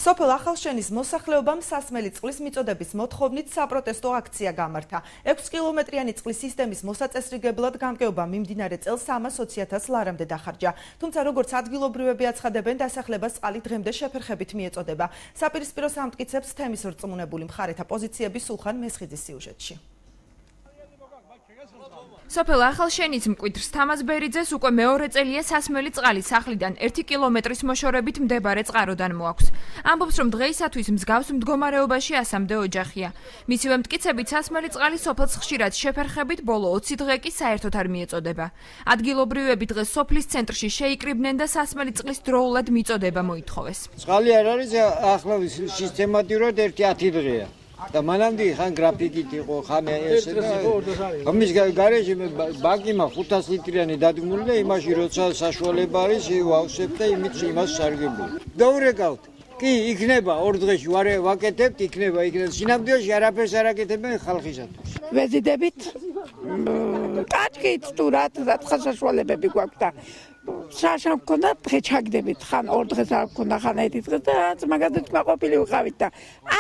სოფელ ახალშენის მოსახლეობამ სასმელი წყლის მიწოდების მოთხოვნით საპროტესტო აქცია გამართა. 6 კილომეტრიანი წყლის სისტემის მოსაწესრიგებლად გამგეობა მიმდინარე წელს 320,000 ლარამდე დახარჯა. თუმცა როგორც ადგილობრივები აცხადებენ, დასახლებას წყალი დღემდე შეფერხებით მიეწოდება. საპირისპირო სამტკიცებს თემის რწმუნებული მხარეთა პოზიციები სულხან მესხიძის სიუჟეტში. სოფელ ახალშენის მკვიდრ თამაზ ბერიძეს უკვე მეორე წელია სასმელი წყალი სახლიდან 1 კილომეტრის მოშორებით მდებარე წყაროდან მოაქვს. ამბობს, რომ დღეისათვის მსგავს მდგომარეობაში ასამდე ოჯახია. მისივე მტკიცებით, სასმელი წყალი სოფელს ხშირად შეფერხებით, ბოლო 20 დღე კი საერთოდ არ მიეწოდება. ადგილობრივები დღეს სოფლის ცენტრში შეიკრიბნენ და სასმელი წყლის დროულად მიწოდება მოითხოვეს. წყალი არ არის ახლა სისტემატურად 1-10 დღეა. და მანამდე ხან გრაფიკით იყო, ხან ესე და ამის გარეშე ბაკი მა 500 ლიტრიანი დადგმული და იმაში როცა საშუალება არის ვავსებ და იმას სარგებლობ. დაურეკავთ. კი, იქნება 2 დღეში ვაკეთებთ, იქნება. სინამდვილეში არაფერს არ აკეთებენ ხალხისათვის. ვეზიდებით კაჭკით თუ რა საშუალებები გვაქვს და შაშა მქონდა დღე ჩაგდებით, ხან 2 დღეს არ მქონდა, ხან 1 დღე და მაგალითად ყოფილი ვიყავით და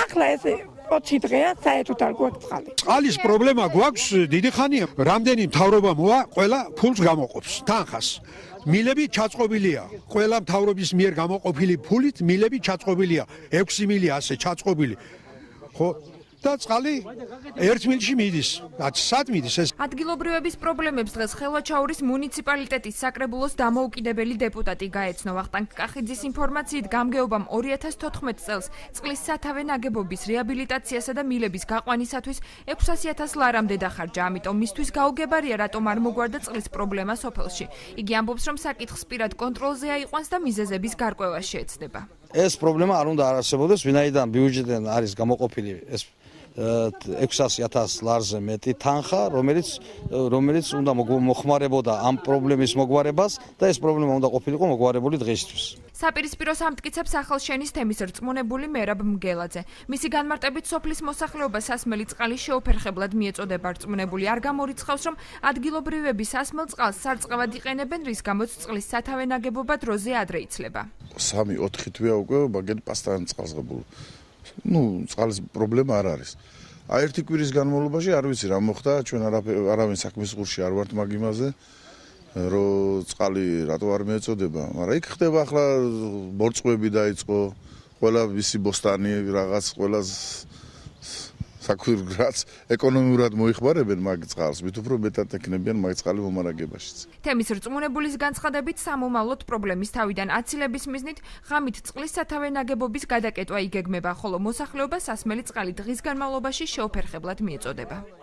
ახლა ესე 20 დღეა საერთოდ არ გვაქვს წყალი. წყალის პრობლემა გვაქვს დიდი ხანია. რამდენი მთავრობა მოა, ყველა ფულს გამოყოფს, თანხას. მილები ჩაწყობილია. ყველა მთავრობის მიერ გამოყოფილი ფულით მილები ჩაწყობილია. 6 მილი ასე ჩაწყობილი. ხო? და წყალი 1 მილში მიდის. სად მიდის ეს? ადგილობრივების პრობლემებს დღეს ხელვაჩაურის მუნიციპალიტეტის საკრებულოს დამოუკიდებელი დეპუტატი გაეცნო. ვახტანგ კახიძის ინფორმაციით გამგეობამ 2014 წელს წყლის სათავე ნაგებობის რეაბილიტაციასა და მილების გაყვანისათვის 600,000 ლარამდე დახარჯა. ამიტომ მისთვის გაუგებარია, რატომ არ მოგვარდა წყლის პრობლემა სოფელში. იგი ამბობს, რომ საკითხს პირად კონტროლზე აიყვანს და მიზეზების გარკვევა შეეცდება. ეს პრობლემა არ უნდა არარსებოდეს, ვინაიდან ბიუჯეტიდან არის გამოყოფილი ეს 600,000 ლარზე მეტი თანხა, რომელიც უნდა მოხმარებოდა ამ პრობლემის მოგვარებას და ეს პრობლემა უნდა ყოფილიყო მოგვარებული დღეისთვის. საპირისპირო სამტკიცებს ახალშენის თემის რწმუნებული მერაბ მგელაძე. მისი განმარტებით სოფლის მოსახლეობა სასმელი წყალი შეუფერხებლად მიეწოდება. რწმუნებული არ გამორიცხავს, რომ ადგილობრივები სასმელ წყალს სარწყავად იყენებენ, რის გამოც წყლის სათავე ნაგებობა დროზე ადრე იცლება. 3-4 თვეა უკვე მაგენ პასტან წყალს ღებულ. წყალის პრობლემა არ არის. ერთი კვირის განმავლობაში არ ვიცი რა მოხდა, ჩვენ არავინ საქმის ღურში არ ვართ მაგ იმაზე, რომ წყალი რატო არ მიეწოდება, მაგრამ იქ ხდება ახლა მორწყვები დაიწყო, ყველა ვისი ბოსტანი რაღაც, ყველა საკვირგრაც ეკონომიურად მოიხმარებენ მაგ წყალს, მით უფრო მეტად ეკნებიან მაგ წყალი მომარაგებაშიც. თემის რწმუნებულის განცხადებით სამომავლოდ პრობლემის თავიდან აცილების მიზნით ღამით წყლის სათავე ნაგებობის გადაკეტვა იგეგმება, ხოლო მოსახლეობა სასმელი წყალი დღის განმავლობაში შეუფერხებლად მიეწოდება.